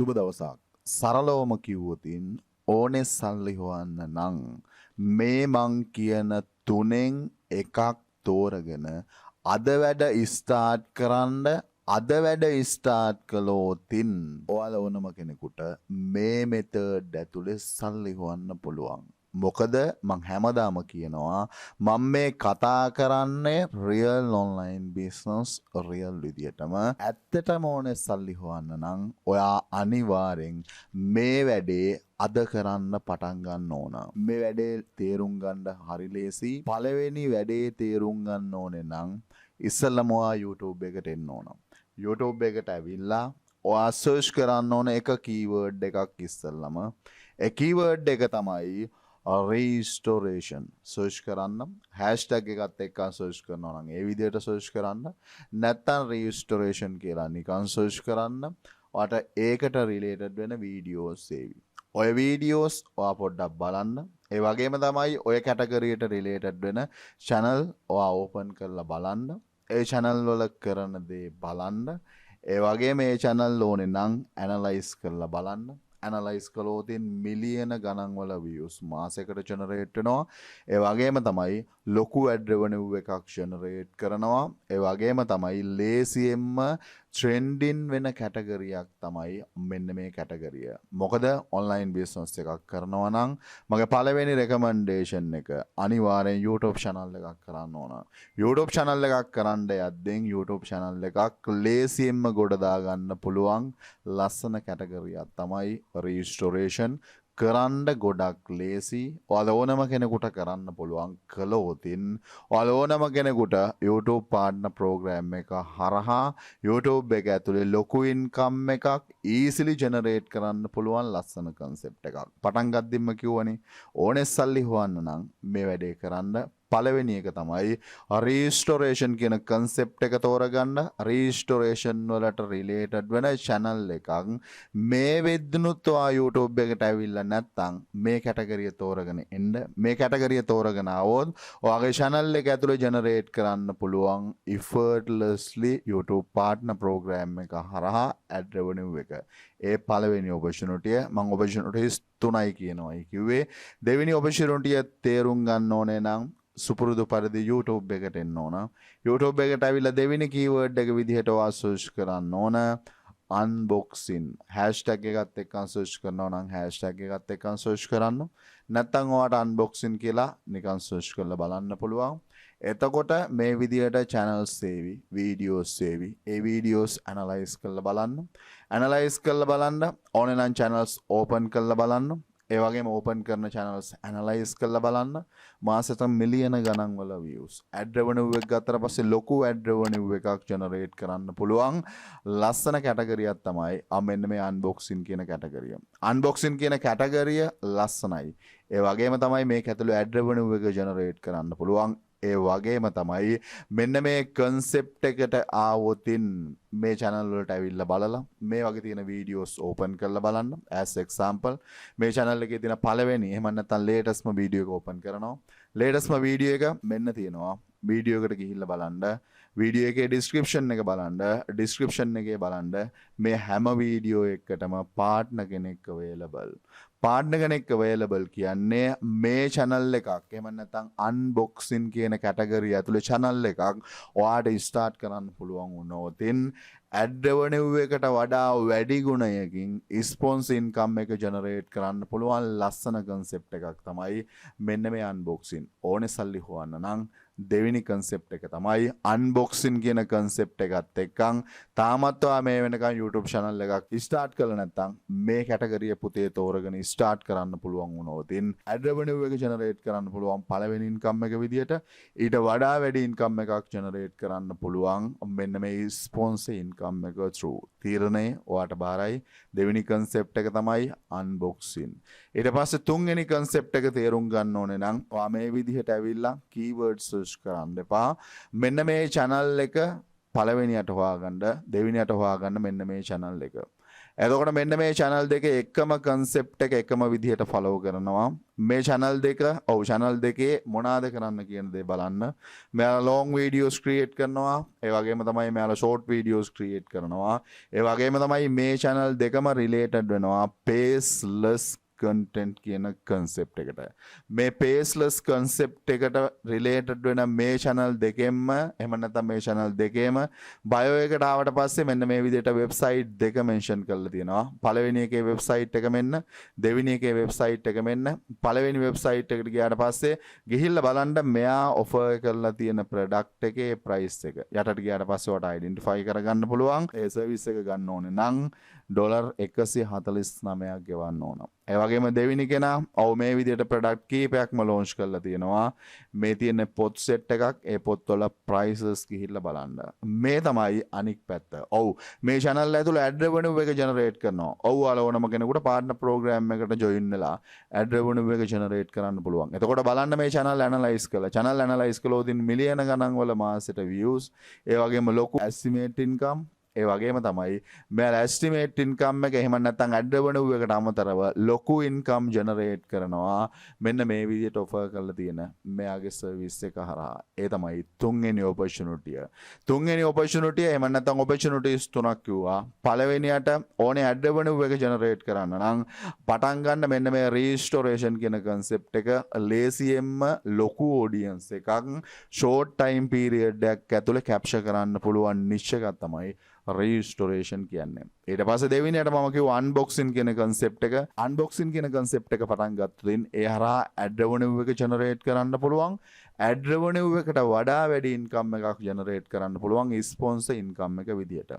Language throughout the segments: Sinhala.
සුබ දවසක්. සරලවම කිව්වොතින් ඕනේ සල්ලි හොයන්න නම් මේ මං කියන තුනෙන් එකක් තෝරගෙන අද වැඩ ස්ටාර්ට් කරන්න. අද වැඩ ස්ටාර්ට් කළොතින් ඔයාලා ඕනම කෙනෙකුට මේ මෙතඩ් ඇතුලේ සල්ලි හොයන්න පුළුවන්. මොකද මං හැමදාම කියනවා මම මේ කතා කරන්නේ රියල් ඔන්ලයින් බිස්නස් රියල් විදියටම. ඇත්තටම ඕනේ සල්ලි හොයන්න නම් ඔයා අනිවාර්යෙන් මේ වැඩේ අද කරන්න පටන් ගන්න ඕන. මේ වැඩේ තේරුම් ගන්න හරි ලේසි. පළවෙනි වැඩේ තේරුම් ගන්න ඕනේ නම් ඉස්සෙල්ලම ඔයා YouTube එකට එන්න ඕන. YouTube එකට ඇවිල්ලා ඔයා සර්ච් කරන්න ඕන එක කීවර්ඩ් එකක් ඉස්සෙල්ලම. ඒ කීවර්ඩ් එක තමයි restoration. සර්ච් කරන්න. hashtag එකත් එක්ක සර්ච් කරනවා නම් ඒ විදිහට සර්ච් කරන්න. නැත්නම් restoration කියලා නිකන් සර්ච් කරන්න. ඔයාට ඒකට රිලේටඩ් වෙන වීඩියෝස් ඒවි. ඔය වීඩියෝස් ඔයා පොඩ්ඩක් බලන්න. ඒ වගේම තමයි ඔය කැටගරියට රිලේටඩ් වෙන channel ඔයා ඕපන් කරලා බලන්න. ඒ channel වල කරන දේ බලන්න. ඒ වගේම මේ channel ඕනේ නම් ඇනලයිස් කරලා බලන්න. ඇනලයිස් කළොතින් මිලියන ගණන් වල views මාසෙකට ජෙනරේට් වෙනවා. ඒ වගේම තමයි ලොකු ad revenue එකක් ජෙනරේට් කරනවා. ඒ වගේම තමයි ලේසියෙන්ම ට්‍රෙන්ඩින් වෙන කැටගරියක් තමයි මෙන්න මේ කැටගරිය. මොකද ඔන්ලයින් බිස්නස් එකක් කරනවා නම් මගේ පළවෙනි රෙකමෙන්ඩේෂන් එක අනිවාර්යෙන් YouTube channel එකක් කරන්න ඕන. YouTube channel එකක් කරන්න යද්දී YouTube channel එකක් ලේසියෙන්ම ගොඩ දාගන්න පුළුවන් ලස්සන කැටගරියක් තමයි restoration. කරන්න ගොඩක් ලේසි. ඔයාලා ඕනම කෙනෙකුට කරන්න පුළුවන් කළොතින් ඔයාලා ඕනම කෙනෙකුට YouTube partner program එක හරහා YouTube එක ඇතුලේ ලොකු income එකක් easily generate කරන්න පුළුවන් ලස්සන concept එකක්. පටන් ගද්දිම කිව්වනේ ඕනේ සල්ලි හොයන්න නම් මේ වැඩේ කරන්න. පළවෙනි එක තමයි restoration කියන concept එක තෝරගන්න. restoration වලට related වෙන channel එකක් මේ වෙද්දිනුත් ඔයා YouTube එකට ඇවිල්ලා නැත්නම් මේ කැටගරිය තෝරගෙන එන්න. මේ කැටගරිය තෝරගෙන આવොත් ඔයාගේ channel එක ඇතුලේ generate කරන්න පුළුවන් effortlessly YouTube partner program එක හරහා ad revenue එක. ඒ පළවෙනි opportunity මම opportunities තුනයි කියනවායි කිව්වේ. දෙවෙනි opportunity තේරුම් ගන්න ඕනේ නම් සුපුරුදු පරිදි YouTube එකට එන්න ඕන. YouTube එකට ඇවිල්ලා දෙවෙනි keyword එක විදිහට ඔයා search කරන්න ඕන. unboxing hashtag එකත් එක්ක search කරනවා නම් hashtag එකත් එක්ක search කරන්න. නැත්නම් ඔයාට unboxing කියලා නිකන් search කරලා බලන්න පුළුවන්. එතකොට මේ විදිහට channels සේවි, videos සේවි. ඒ videos analyze කරලා බලන්න. analyze කරලා බලන්න ඕනේ නම් channels open කරලා බලන්න. ඒ වගේම ඕපන් කරන channels analyze කරලා බලන්න. මාසෙට මිලියන ගණන් වල views. ad revenue එක ගත්තට පස්සේ ලොකු ad revenue එකක් generate කරන්න පුළුවන් ලස්සන කැටගරියක් තමයි මෙන්න මේ unboxing කියන කැටගරිය. unboxing කියන කැටගරිය ලස්සනයි. ඒ වගේම තමයි මේක ඇතුළේ ad revenue එක generate කරන්න පුළුවන්. ඒ වගේම තමයි මෙන්න මේ concept එකට ආවොතින් මේ channel වලට ඇවිල්ලා බලලා මේ වගේ තියෙන videos open කරලා බලන්න. as example මේ channel එකේ තියෙන පළවෙනි එහෙම නැත්නම් latest video එක open කරනවා. latest video එක මෙන්න තියෙනවා. video එකට ගිහිල්ලා බලන්න. video එකේ description එක බලන්න. description එකේ බලන්න මේ හැම video එකකටම partner කෙනෙක් available. partner කෙනෙක් available කියන්නේ මේ channel එකක් එහෙම නැත්නම් unboxing කියන category ඇතුලේ channel එකක් ඔයාට start කරන්න පුළුවන් වුණොතින් ad revenue එකට වඩා වැඩි ගුණයකින් sponsor income එක generate කරන්න පුළුවන් ලස්සන concept එකක් තමයි මෙන්න මේ unboxing. ඕනේ සල්ලි හොයන්න නම් දෙවෙනි concept එක තමයි unboxing කියන concept එකත් එක්කන් තාමත් ඔයා මේ වෙනකන් YouTube channel එකක් start කරලා නැත්නම් මේ category පුතේ තෝරගෙන start කරන්න පුළුවන් වුණොතින් ad revenue එක generate කරන්න පුළුවන් පළවෙනි income එක විදියට ඊට වඩා වැඩි income එකක් generate කරන්න පුළුවන් මෙන්න මේ sponsor income එක through. තීරණය ඔයාට බාරයි. දෙවෙනි concept එක තමයි unboxing. ඊට පස්සේ තුන්වෙනි concept එක තේරුම් ගන්න ඕනේ නම් ඔයා මේ විදිහට ඇවිල්ලා keyword search කරන්න එපා. මෙන්න මේ channel එක පළවෙනියට හොයාගන්න, දෙවෙනියට හොයාගන්න මෙන්න මේ channel එක. එතකොට මෙන්න මේ channel දෙකේ එකම concept එක එකම විදිහට follow කරනවා. මේ channel දෙක channel දෙකේ මොනවාද කරන්න කියන දේ බලන්න. මෙයාලා long videos create කරනවා. ඒ වගේම තමයි මෙයාලා short videos create කරනවා. ඒ වගේම තමයි මේ channel දෙකම related වෙනවා faceless content කියන concept එකට. මේ faceless concept එකට related වෙන මේ channel දෙකෙන්ම එහෙම නැත්නම් මේ channel දෙකේම bio එකට ආවට පස්සේ මෙන්න මේ විදිහට website දෙක mention කරලා තියෙනවා. පළවෙනි එකේ website එක මෙන්න, දෙවෙනි එකේ website එක මෙන්න. පළවෙනි website එකට ගියාට පස්සේ ගිහිල්ලා බලන්න මෙයා offer කරලා තියෙන product එකේ price එක. යටට ගියාට පස්සේ ඔයාලට identify කරගන්න පුළුවන්. ඒ service එක ගන්න ඕනේ නම් $149ක් ගෙවන්න ඕන. ඒ වගේම දෙවෙනි කෙනා මේ විදිහට ප්‍රොඩක්ට් කීපයක්ම ලොන්ච් කරලා තියෙනවා. මේ තියෙන පොත් සෙට් එකක්. ඒ පොත්වල prices ගිහිල්ලා බලන්න. මේ තමයි අනික් පැත්ත. මේ channel ඇතුළේ ad revenue එක generate කරනවා. ඔයාලා ඕනම කෙනෙකුට partner program එකට join වෙලා ad revenue එක generate කරන්න පුළුවන්. එතකොට බලන්න මේ channel analyze කළා. channel analyze කළොත් මිලියන ගණන් වල මාසෙට views, ඒ වගේම ලොකු estimate income, ඒ වගේම තමයි මෙයාලා estimate income එක එහෙම නැත්නම් ad revenue එකට අමතරව ලොකු income generate කරනවා මෙන්න මේ විදිහට offer කරලා තියෙන මෙයාගේ service එක හරහා. ඒ තමයි තුන්වෙනි opportunity. තුන්වෙනි opportunity එහෙම නැත්නම් opportunities තුනක් කිව්වා. පළවෙනියට ඕනේ ad revenue එක generate කරන්න නම් පටන් ගන්න මෙන්න මේ restoration කියන concept එක ලේසියෙන්ම ලොකු audience එකක් short time period එකක් ඇතුලේ capture කරන්න පුළුවන් niche එකක් තමයි restoration කියන්නේ. ඊට පස්සේ දෙවෙනියට මම කිව්වා unboxing කියන concept එක. unboxing කියන concept එක පටන් ගත්තොත් ඒ හරහා ad revenue එක generate කරන්න පුළුවන්. ad revenue එකට වඩා වැඩි income එකක් generate කරන්න පුළුවන් sponsor income එක විදියට.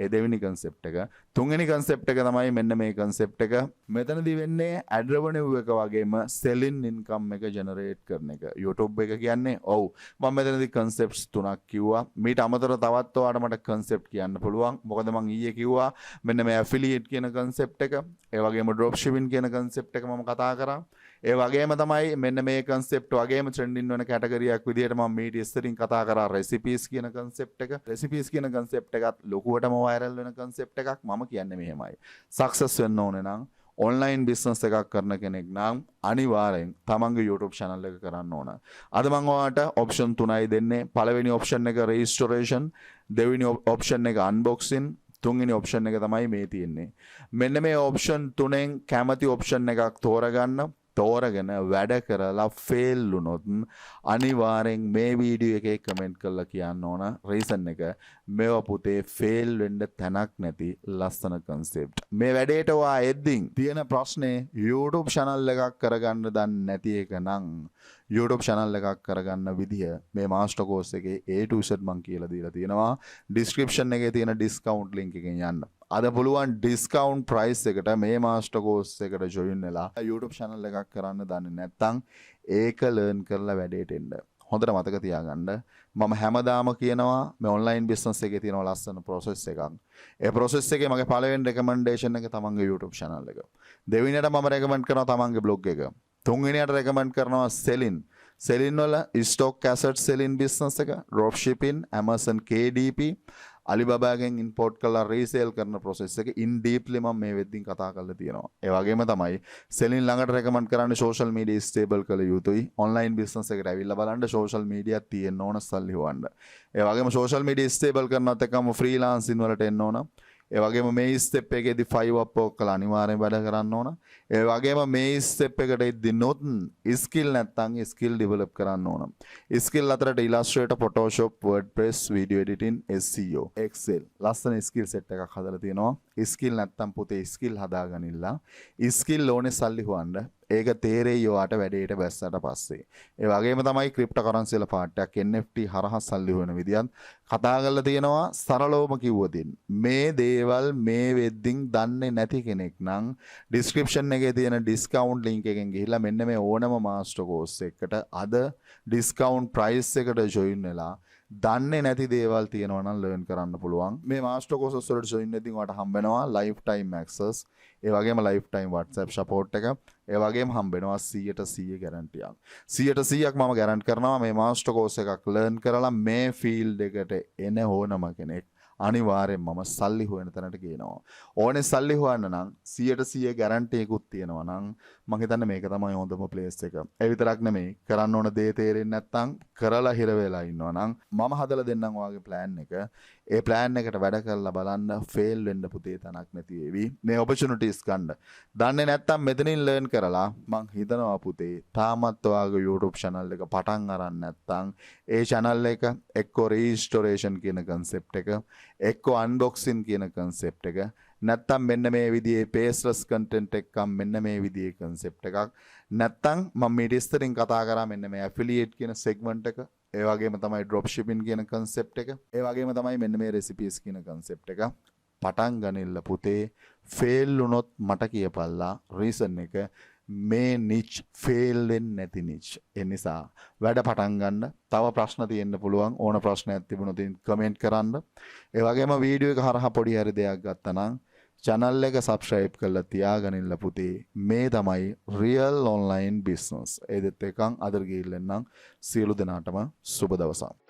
ඒ දෙවෙනි concept එක. තුන්වෙනි concept එක තමයි මෙන්න මේ concept එක. මෙතනදී වෙන්නේ ad revenue එක වගේම selling income එක generate කරන එක. YouTube එක කියන්නේ මම මෙතනදී concepts තුනක් කිව්වා. මීට අමතරව තවත් ඔයාලට මට concept කියන්න පුළුවන්. මොකද මම ඊයේ කිව්වා මෙන්න මේ affiliate කියන concept එක, ඒ වගේම drop shipping කියන concept එක මම කතා කරා. ඒ වගේම තමයි මෙන්න මේ concept වගේම trending වෙන category එකක් විදිහට මම මීට ඉස්සරින් කතා කරා recipes කියන concept එක. recipes කියන concept එකත් ලොකුවටම viral වෙන concept එකක්. මම කියන්නේ මෙහෙමයි. success වෙන්න ඕනේ නම් online business එකක් කරන කෙනෙක් නම් අනිවාර්යෙන් තමන්ගේ YouTube channel එක කරන්න ඕන. අද මම ඔයාලට option තුනයි දෙන්නේ. පළවෙනි option එක restoration, දෙවෙනි option එක unboxing, තුන්වෙනි option එක තමයි මේ තියෙන්නේ. මෙන්න මේ option තුනෙන් කැමති option එකක් තෝරගෙන වැඩ කරලා fail වුණොත් අනිවාර්යෙන් මේ වීඩියෝ එකේ කමෙන්ට් කරලා කියන්න ඕන reason එක. මේව පුතේ fail වෙන්න තැනක් නැති ලස්සන concept. මේ වැඩේට ඔයා එද්දින් තියෙන ප්‍රශ්නේ YouTube channel එකක් කරගන්න දන්නේ නැති එක නම් YouTube channel එකක් කරගන්න විදිය මේ master course එකේ A to Z මම කියලා දීලා තියෙනවා. description එකේ තියෙන discount link එකෙන් යන්න. අද පුළුවන් discount price එකට මේ master course එකට join වෙලා YouTube channel එකක් කරන්න දන්නේ නැත්නම් ඒක learn කරලා වැඩේට එන්න. හොඳට මතක තියාගන්න. මම හැමදාම කියනවා මේ online business එකේ තියෙන ලස්සන process එකක්. ඒ process එකේ මගේ පළවෙනි recommendation එක තමන්ගේ YouTube channel එක. දෙවෙනියට මම recommend කරනවා තමන්ගේ blog එක. තුන්වෙනියට recommend කරනවා selling වල stock asset selling business එක, drop shipping, Amazon KDP, Alibabaගෙන් import කරලා resale කරන process එක in deeply මම මේ වෙද්දින් කතා කරලා තියෙනවා. ඒ වගේම තමයි selling ළඟට recommend කරන්නේ social media stable කළ යුතුයි. online business එකට ඇවිල්ලා බලන්න social media තියෙන්න ඕන සල්ලි හොයන්න. ඒ වගේම social media stable කරනත් එක්කම freelancing වලට එන්න ඕන. ඒ වගේම මේ ස්ටෙප් එකේදී 5 up ඔක්කලා අනිවාර්යෙන් වැඩ කරන්න ඕන. ඒ වගේම මේ ස්ටෙප් එකට ඉද්දිනොත් ස්කිල් නැත්තම් ස්කිල් ඩෙවලොප් කරන්න ඕන. ස්කිල් අතරට Illustrator, Photoshop, WordPress, video editing, SEO, Excel ලස්සන ස්කිල් සෙට් එකක් හදලා තියෙනවා. ස්කිල් නැත්තම් පුතේ ස්කිල් හදාගනින්න. ස්කිල් ඕනේ සල්ලි හොයන්න. ඒක තේරෙයි ඔයාට වැඩේට බැස්සට පස්සේ. ඒ වගේම තමයි ක්‍රිප්ටෝකරන්සි වල පාර්ට් එකක් NFT හරහා සල්ලි හොයන විදියත් කතා කරලා තියෙනවා. සරලවම කිව්වොතින් මේ දේවල් මේ වෙද්දින් දන්නේ නැති කෙනෙක් නම් description එකේ තියෙන discount link එකෙන් ගිහිල්ලා මෙන්න මේ ඕනම master course එකකට අද discount price එකට join වෙලා දන්නේ නැති දේවල් තියෙනවා නම් learn කරන්න පුළුවන්. මේ master courses වලට join වෙද්දී ඔයාලට හම්බ වෙනවා lifetime access, ඒ වගේම lifetime WhatsApp support එක, ඒ වගේම හම්බ වෙනවා 100% guarantee එකක්. 100%ක් මම guarantee කරනවා මේ master course එකක් learn කරලා මේ field එකට එන ඕනම කෙනෙක් අනිවාර්යෙන් මම සල්ලි හොයන තැනට ගේනවා. ඕනේ සල්ලි හොයන්න නම් 100% ගැරන්ටි එකකුත් තියෙනවා නම් මම හිතන්නේ මේක තමයි හොඳම ප්ලේස් එක. ඒ විතරක් නෙමෙයි කරන්න ඕන දේ තේරෙන්නේ නැත්නම් කරලා හිර වෙලා ඉන්නවා නම් මම හදලා දෙන්නම් ඔයාගේ ප්ලෑන් එක. ඒ ප්ලෑන් එකට වැඩ කරලා බලන්න ෆේල් වෙන්න පුතේ තනක් නැති වේවි. මේ ඔපචුනිටිස් ගන්න. දන්නේ නැත්නම් මෙතනින් ලර්න් කරලා මං හිතනවා පුතේ තාමත් ඔයාගේ YouTube channel එක පටන් අරන් නැත්නම් ඒ channel එක එක්ක රීස්ටෝරේෂන් කියන concept එක එක්ක unboxing කියන concept එක නැත්තම් මෙන්න මේ විදිහේ faceless content එකක් මෙන්න මේ විදිහේ concept එකක් නැත්තම් මම මේ ඉස්සරින් කතා කරා මෙන්න මේ affiliate කියන segment එක ඒ වගේම තමයි drop shipping කියන concept එක ඒ වගේම තමයි මෙන්න මේ recipes කියන concept එක පටන් ගනින්න පුතේ fail වුණොත් මට කියපල්ලා reason එක මේ niche fail වෙන්නේ නැති niche ඒ නිසා වැඩ පටන් ගන්න තව ප්‍රශ්න තියෙන්න පුළුවන් ඕන ප්‍රශ්නයක් තිබුණොත් කමෙන්ට් කරන්න ඒ වගේම වීඩියෝ එක හරහා පොඩි හරි දෙයක් ගත්තා නම් channel එක subscribe කරලා තියාගනින්න පුතේ මේ තමයි real online business ඒ දෙත් එකන් අදට ගිහින් නම් සියලු දෙනාටම සුබ දවසක්